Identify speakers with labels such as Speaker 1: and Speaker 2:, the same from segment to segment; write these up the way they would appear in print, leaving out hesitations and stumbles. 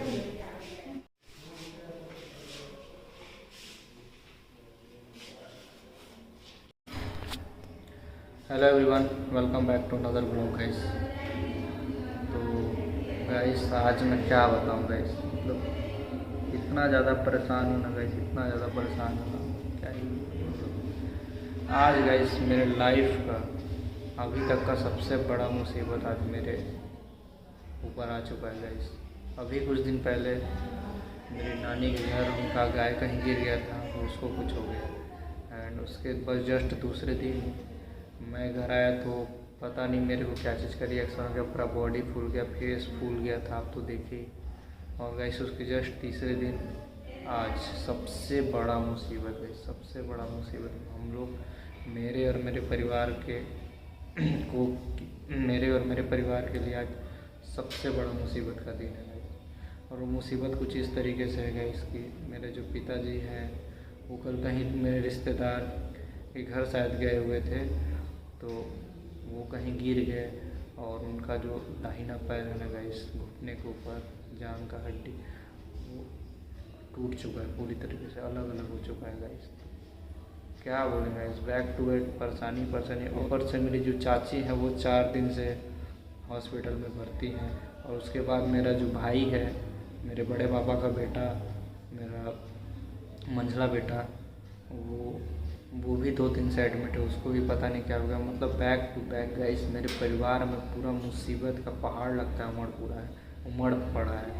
Speaker 1: Hello everyone, welcome back to another blog guys. तो guys आज मैं क्या बताऊं गाइस, मतलब इतना ज़्यादा परेशान हूँ ना गाइस, इतना ज़्यादा परेशान हूँ ना क्या ही मतलब। आज गाइस मेरे लाइफ का अभी तक का सबसे बड़ा मुसीबत आज मेरे ऊपर आ चुका है गाइस। अभी कुछ दिन पहले मेरी नानी के घर उनका गाय कहीं गिर गया था, तो उसको कुछ हो गया। एंड उसके बस जस्ट दूसरे दिन मैं घर आया तो पता नहीं मेरे को क्या चीज़ का रिएक्शन हो गया, पूरा बॉडी फूल गया, फेस फूल गया था, आप तो देखिए। और गाइस उसके जस्ट तीसरे दिन आज सबसे बड़ा मुसीबत है, सबसे बड़ा मुसीबत हम लोग मेरे और मेरे परिवार के को मेरे और मेरे परिवार के लिए आज सबसे बड़ा मुसीबत का दिन है गाइस। और वो मुसीबत कुछ इस तरीके से है गाइस कि मेरे जो पिताजी हैं वो कल कहीं मेरे रिश्तेदार के घर शायद गए हुए थे, तो वो कहीं गिर गए और उनका जो दाहिना पैर है ना गाइस, घुटने के ऊपर जांग का हड्डी वो टूट चुका है, पूरी तरीके से अलग अलग हो चुका है गाइस। क्या बोलें गाइस, बैक टू बैक परेशानी। ऊपर से मेरी जो चाची है वो 4 दिन से हॉस्पिटल में भर्ती हैं, और उसके बाद मेरा जो भाई है, मेरे बड़े पापा का बेटा, मेरा मंझला बेटा, वो भी 2 दिन से एडमिट है, उसको भी पता नहीं क्या हो गया। मतलब बैक टू बैक गाइस मेरे परिवार में पूरा मुसीबत का पहाड़ लगता है, उमड़ पड़ा है।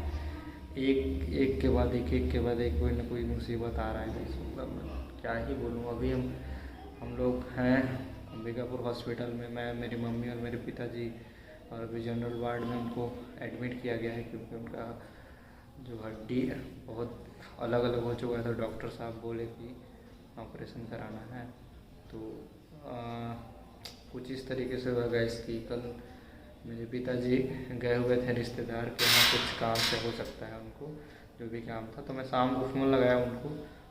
Speaker 1: एक के बाद एक कोई ना कोई मुसीबत आ रहा है गाइस। मतलब क्या ही बोलूँ। अभी हम लोग हैं अंबिकापुर हॉस्पिटल में, मैं, मेरी मम्मी और मेरे पिताजी, और अभी जनरल वार्ड में उनको एडमिट किया गया है क्योंकि उनका जो हड्डी बहुत अलग अलग हो चुका है। तो डॉक्टर साहब बोले कि ऑपरेशन कराना है। तो कुछ इस तरीके से हुआ गाइस कि कल मेरे पिताजी गए हुए थे रिश्तेदार के यहाँ, कुछ काम से हो सकता है उनको, जो भी काम था। तो मैं शाम को फ़ोन लगाया उनको,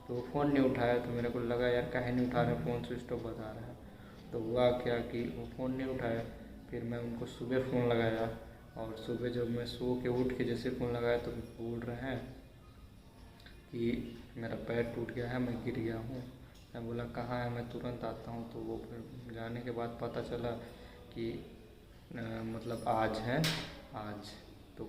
Speaker 1: तो वो फ़ोन नहीं उठाया। तो मेरे को लगा यार काहे नहीं उठा रहे, फ़ोन स्विच ऑफ बता रहा है। तो हुआ क्या कि वो फ़ोन नहीं उठाया। फिर मैं उनको सुबह फ़ोन लगाया, और सुबह जब मैं सो के उठ के जैसे फ़ोन लगाया तो बोल रहे हैं कि मेरा पैर टूट गया है, मैं गिर गया हूँ। मैं बोला कहाँ है, मैं तुरंत आता हूँ। तो वो फिर जाने के बाद पता चला कि मतलब आज है, आज तो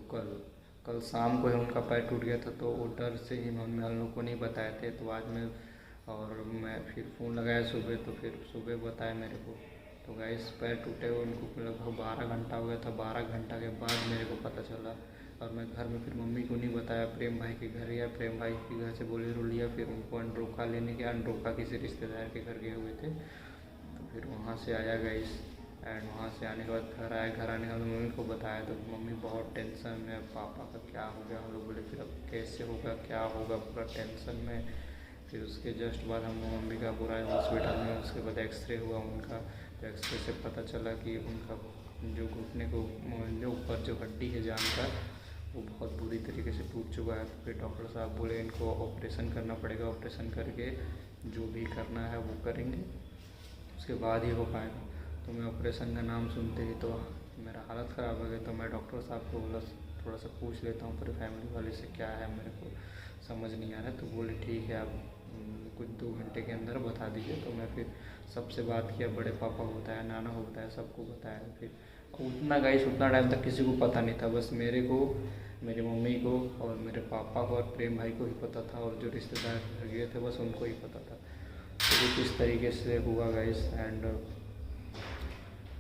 Speaker 1: कल शाम को ही उनका पैर टूट गया था। तो वो डर से ही मम्मी हम लोग को नहीं बताए थे। तो आज मैं फिर फ़ोन लगाया सुबह, तो फिर सुबह बताया मेरे को। तो गाइस पैर टूटे हुए उनको लगभग 12 घंटा हो गया था। 12 घंटा के बाद मेरे को पता चला, और मैं घर में फिर मम्मी को नहीं बताया, प्रेम भाई के घर गया, प्रेम भाई के घर से बोलेरो लिया, फिर उनको अंडरोखा लेने गया। अंडरोखा किसी रिश्तेदार के घर गए हुए थे, तो फिर वहाँ से आया गाइस। एंड वहाँ से आने के बाद घर आया, घर आने के बाद मम्मी को बताया, तो मम्मी बहुत टेंशन में, पापा का क्या हो गया। हम लोग बोले फिर अब कैसे होगा, क्या होगा, पूरा टेंशन में। फिर उसके जस्ट बाद हम लोग अंबिकापुर आए हॉस्पिटल में। उसके बाद एक्सरे हुआ उनका, तो एक्सरे से पता चला कि उनका जो घुटने को जो ऊपर जो हड्डी है जान का, वो बहुत बुरी तरीके से टूट चुका है। तो फिर डॉक्टर साहब बोले इनको ऑपरेशन करना पड़ेगा, ऑपरेशन करके जो भी करना है वो करेंगे, उसके बाद ही हो पाएगा। तो मैं ऑपरेशन का नाम सुनते ही तो मेरा हालत ख़राब हो गया। तो मैं डॉक्टर साहब को बोला थोड़ा सा पूछ लेता हूँ पूरे फैमिली वाले से क्या है, मेरे को समझ नहीं आ रहा है। तो बोले ठीक है, आप कुछ 2 घंटे के अंदर बता दीजिए। तो मैं फिर सबसे बात किया, बड़े पापा को बताया, नाना को बताया, सबको बताया। फिर उतना टाइम तक किसी को पता नहीं था, बस मेरे को, मेरी मम्मी को और मेरे पापा को और प्रेम भाई को ही पता था, और जो रिश्तेदार गए थे बस उनको ही पता था। तो कुछ इस तरीके से हुआ गाइस। एंड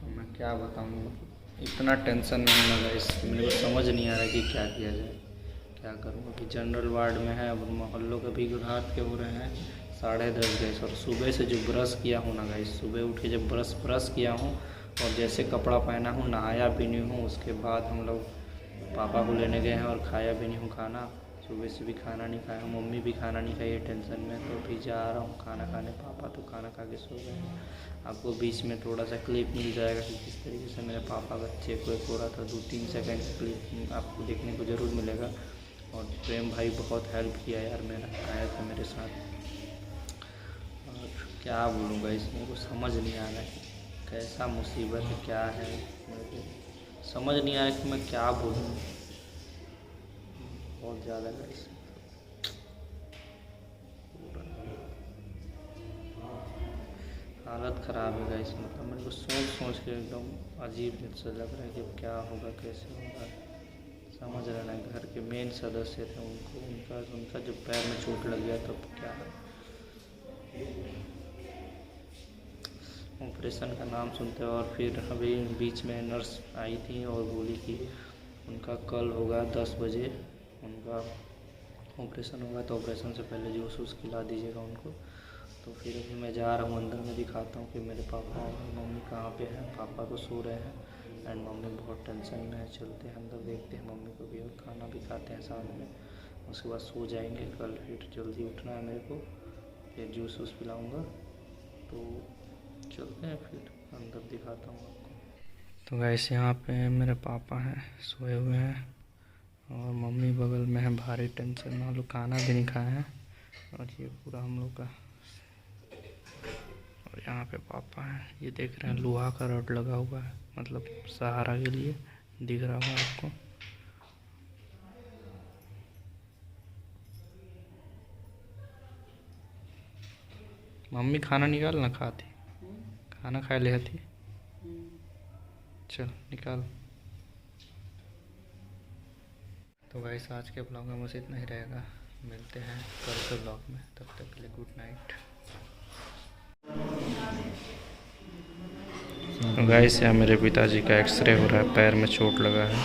Speaker 1: मैं क्या बताऊँ, इतना टेंशन में हूँ ना गाइस, मेरे को समझ नहीं आ रहा कि क्या किया जाए, क्या करूँ। अभी जनरल वार्ड में है, अब मोहल्लों के भी रात के हो रहे हैं 10:30 गाइस। और सुबह से जो ब्रश किया हूँ ना गाइस, सुबह उठ के जब ब्रश किया हूँ और जैसे कपड़ा पहना हूँ, नहाया भी नहीं हूँ, उसके बाद हम लोग पापा को लेने गए हैं और खाया भी नहीं हूँ खाना। सुबह से भी खाना नहीं खाया हूँ, मम्मी भी खाना नहीं खाई है टेंशन में। तो अभी जा रहा हूँ खाना खाने, पापा तो खाना खा के सो गए हैं। आपको बीच में थोड़ा सा क्लिप मिल जाएगा कि किस तरीके से मेरे पापा का चेक वेक हो रहा था, 2-3 सेकंड का क्लिप आपको देखने को ज़रूर मिलेगा। और प्रेम भाई बहुत हेल्प किया यार, मेरा आया था मेरे साथ। और क्या बोलूँगा, इसमें को समझ नहीं आ रहा है कैसा मुसीबत है, क्या है, मेरे को समझ नहीं आ रहा कि मैं क्या बोलूँ। बहुत ज़्यादा गाइस, हालत ख़राब है गाइस। मतलब मेरे को सोच सोच के एकदम अजीब सा लग रहा है कि क्या होगा, कैसे होगा, समझ रहे ना। घर के मेन सदस्य थे, उनका जब पैर में चोट लग गया तब क्या ऑपरेशन का नाम सुनते हैं। और फिर अभी बीच में नर्स आई थी और बोली कि उनका कल होगा 10 बजे उनका ऑपरेशन होगा, तो ऑपरेशन से पहले जूस वूस खिला दीजिएगा उनको। तो फिर अभी मैं जा रहा हूँ अंदर में, दिखाता हूँ कि मेरे पापा और मम्मी कहाँ पे हैं। पापा तो सो रहे हैं एंड मम्मी बहुत टेंशन में है। चलते हैं अंदर, देखते हैं मम्मी को भी, और खाना भी खाते हैं साथ में, उसके बाद सो जाएंगे। कल फिर जल्दी उठना है मेरे को, फिर जूस वूस पिलाऊँगा। तो चलते हैं फिर अंदर, दिखाता हूँ आपको। तो वैसे यहाँ पे मेरे पापा हैं, सोए हुए हैं, और मम्मी बगल में है, भारी टेंशन में। लोग खाना भी नहीं खाए हैं, और ये पूरा हम लोग का। और यहाँ पे पापा हैं, ये देख रहे हैं लोहा का रॉड लगा हुआ है, मतलब सहारा के लिए, दिख रहा होगा आपको। मम्मी खाना निकाल ना, खाती खाना खा ले थी, चल निकाल। तो गाइस आज के ब्लॉग में बस इतना ही रहेगा, मिलते हैं कल के ब्लॉग में, तब तक के लिए गुड नाइट। तो गाइस यहाँ मेरे पिताजी का एक्सरे हो रहा है, पैर में चोट लगा है।